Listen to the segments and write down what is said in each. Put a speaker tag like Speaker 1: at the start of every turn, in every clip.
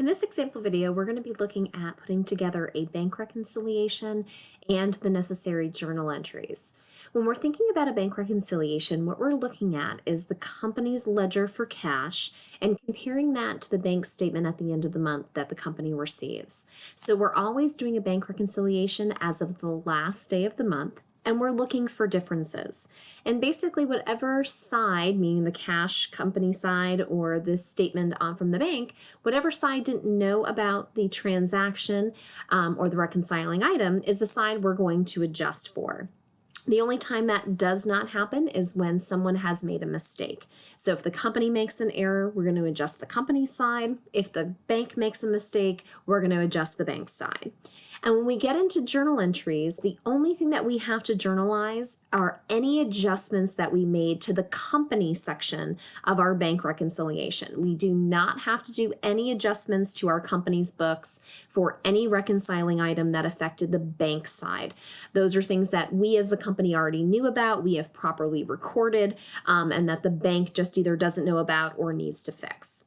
Speaker 1: In this example video, we're going to be looking at putting together a bank reconciliation and the necessary journal entries. When we're thinking about a bank reconciliation, what we're looking at is the company's ledger for cash and comparing that to the bank statement at the end of the month that the company receives. So we're always doing a bank reconciliation as of the last day of the month, and we're looking for differences. And basically whatever side, meaning the cash company side or the statement from the bank, whatever side didn't know about the transaction or the reconciling item is the side we're going to adjust for. The only time that does not happen is when someone has made a mistake. So if the company makes an error, we're going to adjust the company side. If the bank makes a mistake, we're going to adjust the bank side. And when we get into journal entries, the only thing that we have to journalize are any adjustments that we made to the company section of our bank reconciliation. We do not have to do any adjustments to our company's books for any reconciling item that affected the bank side. Those are things that we as the company already knew about, we have properly recorded, and that the bank just either doesn't know about or needs to fix.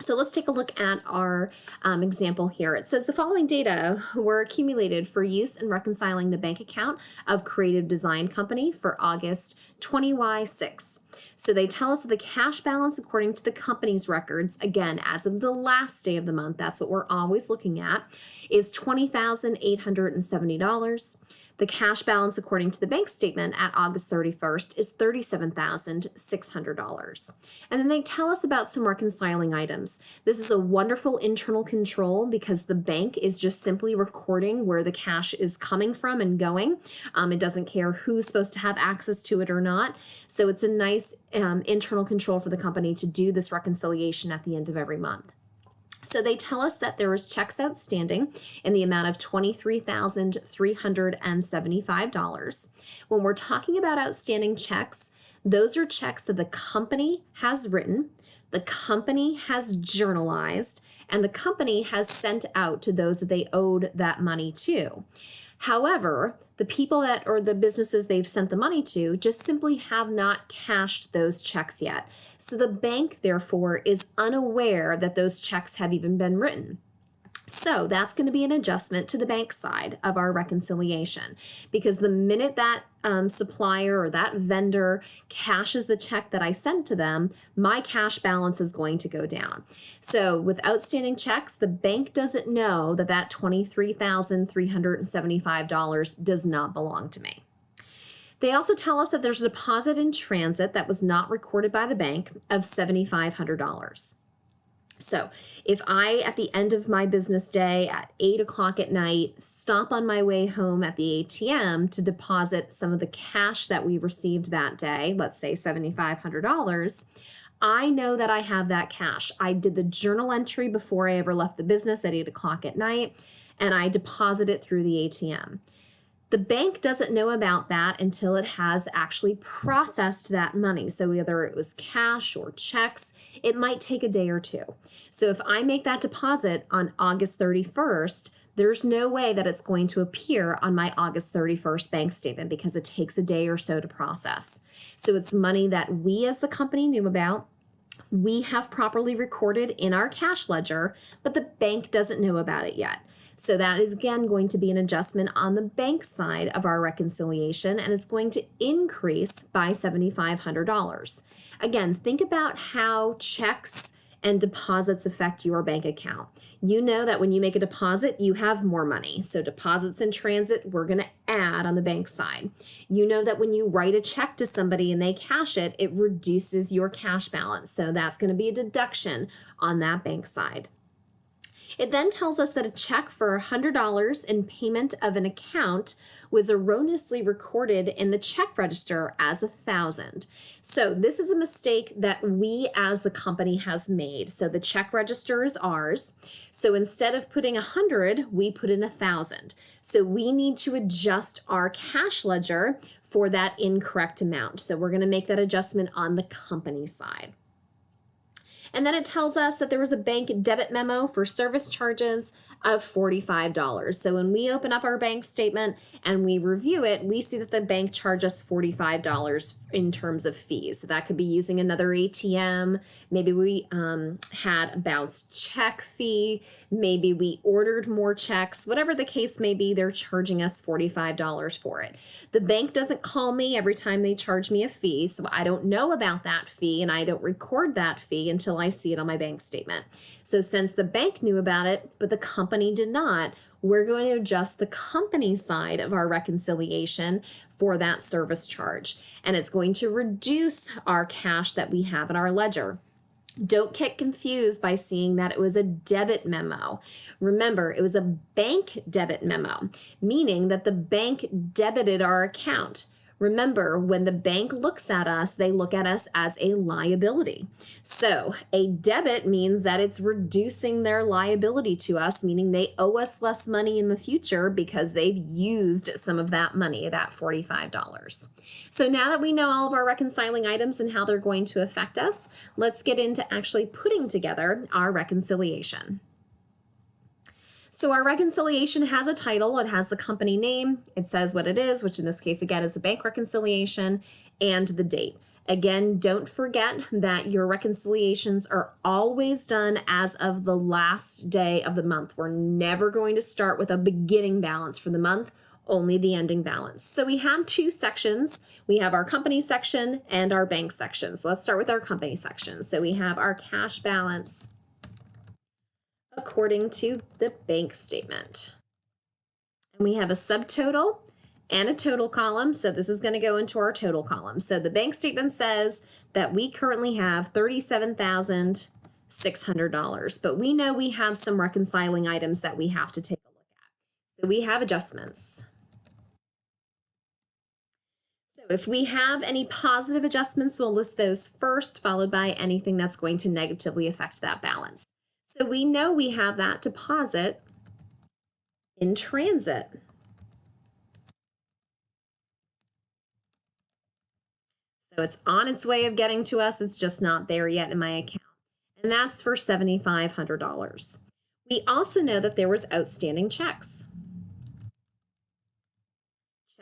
Speaker 1: So let's take a look at our example here. It says the following data were accumulated for use in reconciling the bank account of Creative Design Company for August 20Y6. So they tell us that the cash balance according to the company's records, again, as of the last day of the month, that's what we're always looking at, is $20,870. The cash balance according to the bank statement at August 31st is $37,600. And then they tell us about some reconciling items. This is a wonderful internal control because the bank is just simply recording where the cash is coming from and going. It doesn't care who's supposed to have access to it or not. So it's a nice internal control for the company to do this reconciliation at the end of every month. So they tell us that there is checks outstanding in the amount of $23,375. When we're talking about outstanding checks, those are checks that the company has written, the company has journalized, and the company has sent out to those that they owed that money to. However, the people that or the businesses they've sent the money to just simply have not cashed those checks yet. So the bank, therefore, is unaware that those checks have even been written. So that's going to be an adjustment to the bank side of our reconciliation, because the minute that supplier or that vendor cashes the check that I sent to them, my cash balance is going to go down. So with outstanding checks, the bank doesn't know that that $23,375 does not belong to me. They also tell us that there's a deposit in transit that was not recorded by the bank of $7,500. So if I, at the end of my business day at 8 o'clock at night, stop on my way home at the ATM to deposit some of the cash that we received that day, let's say $7,500, I know that I have that cash. I did the journal entry before I ever left the business at 8 o'clock at night, and I deposit it through the ATM. The bank doesn't know about that until it has actually processed that money. So whether it was cash or checks, it might take a day or two. So if I make that deposit on August 31st, there's no way that it's going to appear on my August 31st bank statement because it takes a day or so to process. So it's money that we as the company knew about, we have properly recorded in our cash ledger, but the bank doesn't know about it yet. So that is again going to be an adjustment on the bank side of our reconciliation, and it's going to increase by $7,500. Again, think about how checks and deposits affect your bank account. You know that when you make a deposit, you have more money. So deposits in transit, we're going to add on the bank side. You know that when you write a check to somebody and they cash it, it reduces your cash balance. So that's going to be a deduction on that bank side. It then tells us that a check for $100 in payment of an account was erroneously recorded in the check register as $1,000. So this is a mistake that we as the company has made. So the check register is ours. So instead of putting 100, we put in 1,000. So we need to adjust our cash ledger for that incorrect amount. So we're going to make that adjustment on the company side. And then it tells us that there was a bank debit memo for service charges of $45. So when we open up our bank statement and we review it, we see that the bank charged us $45 in terms of fees. So that could be using another ATM. Maybe we had a bounced check fee. Maybe we ordered more checks. Whatever the case may be, they're charging us $45 for it. The bank doesn't call me every time they charge me a fee, so I don't know about that fee and I don't record that fee until I see it on my bank statement. So since the bank knew about it, but the company did not, we're going to adjust the company side of our reconciliation for that service charge. And it's going to reduce our cash that we have in our ledger. Don't get confused by seeing that it was a debit memo. Remember, it was a bank debit memo, meaning that the bank debited our account. Remember, when the bank looks at us, they look at us as a liability. So a debit means that it's reducing their liability to us, meaning they owe us less money in the future because they've used some of that money, that $45. So now that we know all of our reconciling items and how they're going to affect us, let's get into actually putting together our reconciliation. So our reconciliation has a title, it has the company name, it says what it is, which in this case again is a bank reconciliation, and the date. Again, don't forget that your reconciliations are always done as of the last day of the month. We're never going to start with a beginning balance for the month, only the ending balance. So we have two sections. We have our company section and our bank section. So let's start with our company section. So we have our cash balance according to the bank statement. And we have a subtotal and a total column. So this is going to go into our total column. So the bank statement says that we currently have $37,600, but we know we have some reconciling items that we have to take a look at. So we have adjustments. So if we have any positive adjustments, we'll list those first, followed by anything that's going to negatively affect that balance. So we know we have that deposit in transit. So it's on its way of getting to us. It's just not there yet in my account. And that's for $7,500. We also know that there was outstanding checks.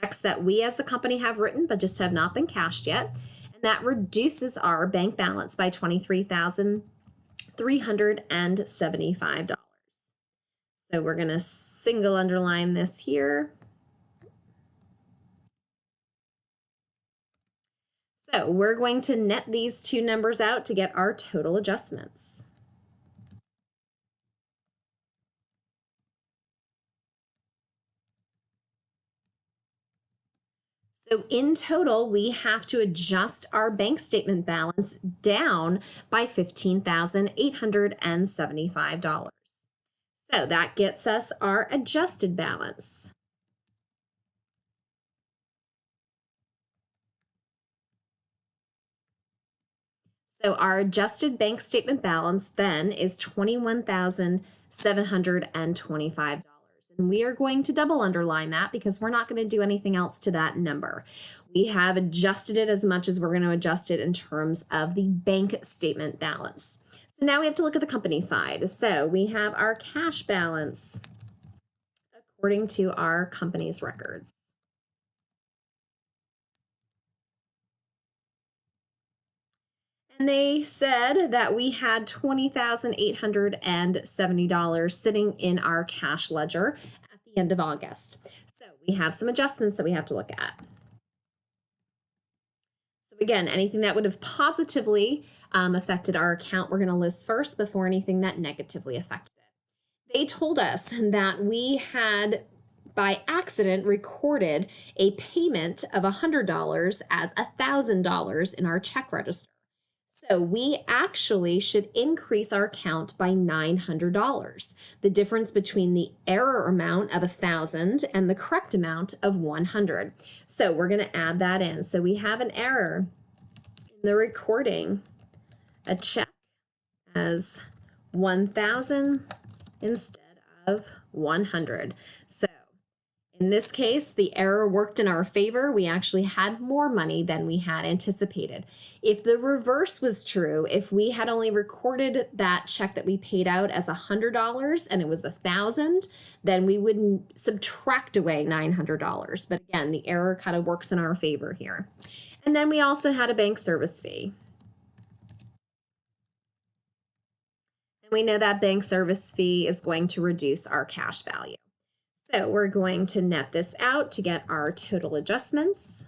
Speaker 1: Checks that we as the company have written but just have not been cashed yet. And that reduces our bank balance by $23,375. So we're going to single underline this here. So we're going to net these two numbers out to get our total adjustments. So in total, we have to adjust our bank statement balance down by $15,875. So that gets us our adjusted balance. So our adjusted bank statement balance then is $21,725. And we are going to double underline that because we're not going to do anything else to that number. We have adjusted it as much as we're going to adjust it in terms of the bank statement balance. So now we have to look at the company side. So we have our cash balance according to our company's records. And they said that we had $20,870 sitting in our cash ledger at the end of August. So we have some adjustments that we have to look at. So again, anything that would have positively affected our account, we're going to list first before anything that negatively affected it. They told us that we had by accident recorded a payment of $100 as $1,000 in our check register. So we actually should increase our account by $900. The difference between the error amount of 1,000 and the correct amount of 100. So we're going to add that in. So we have an error in the recording, a check as 1,000 instead of 100. So In this case, the error worked in our favor. We actually had more money than we had anticipated. If the reverse was true, if we had only recorded that check that we paid out as $100 and it was $1,000, then we wouldn't subtract away $900. But again, the error kind of works in our favor here. And then we also had a bank service fee. And we know that bank service fee is going to reduce our cash value. So we're going to net this out to get our total adjustments.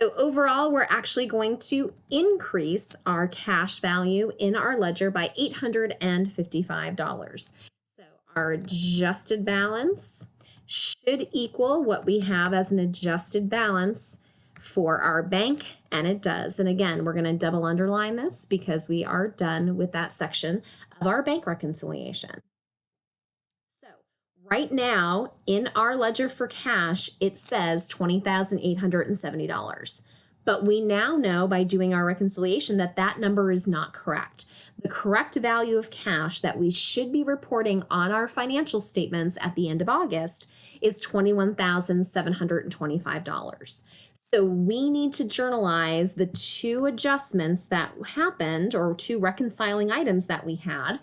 Speaker 1: So overall, we're actually going to increase our cash value in our ledger by $855. So our adjusted balance should equal what we have as an adjusted balance for our bank, and it does. And again, we're going to double underline this because we are done with that section of our bank reconciliation. So right now in our ledger for cash, it says $20,870. But we now know by doing our reconciliation that that number is not correct. The correct value of cash that we should be reporting on our financial statements at the end of August is $21,725. So we need to journalize the two adjustments that happened, or two reconciling items that we had,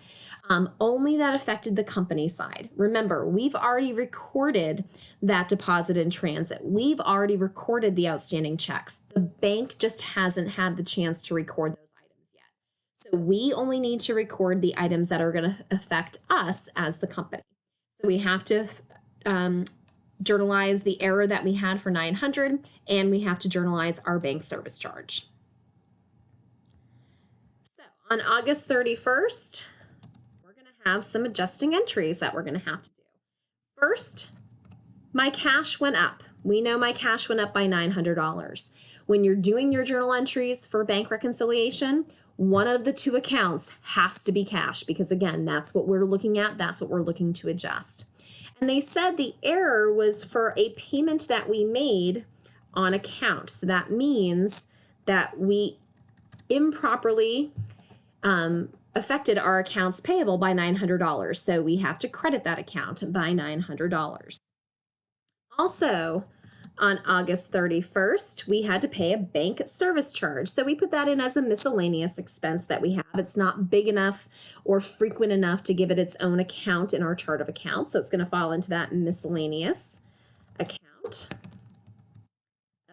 Speaker 1: only that affected the company side. Remember, we've already recorded that deposit in transit. We've already recorded the outstanding checks. The bank just hasn't had the chance to record those items yet. So we only need to record the items that are going to affect us as the company. So we have to journalize the error that we had for $900, and we have to journalize our bank service charge. So on August 31st, we're going to have some adjusting entries that we're going to have to do. First, my cash went up. We know my cash went up by $900. When you're doing your journal entries for bank reconciliation, one of the two accounts has to be cash because, again, that's what we're looking at. That's what we're looking to adjust. And they said the error was for a payment that we made on account. So that means that we improperly affected our accounts payable by $900. So we have to credit that account by $900. Also, on August 31st, we had to pay a bank service charge. So we put that in as a miscellaneous expense that we have. It's not big enough or frequent enough to give it its own account in our chart of accounts. So it's going to fall into that miscellaneous account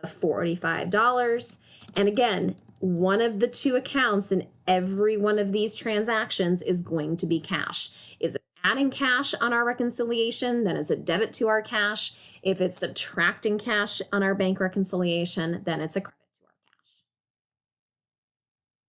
Speaker 1: of $45. And again, one of the two accounts in every one of these transactions is going to be cash. Is it adding cash on our reconciliation, then it's a debit to our cash. If it's subtracting cash on our bank reconciliation, then it's a credit.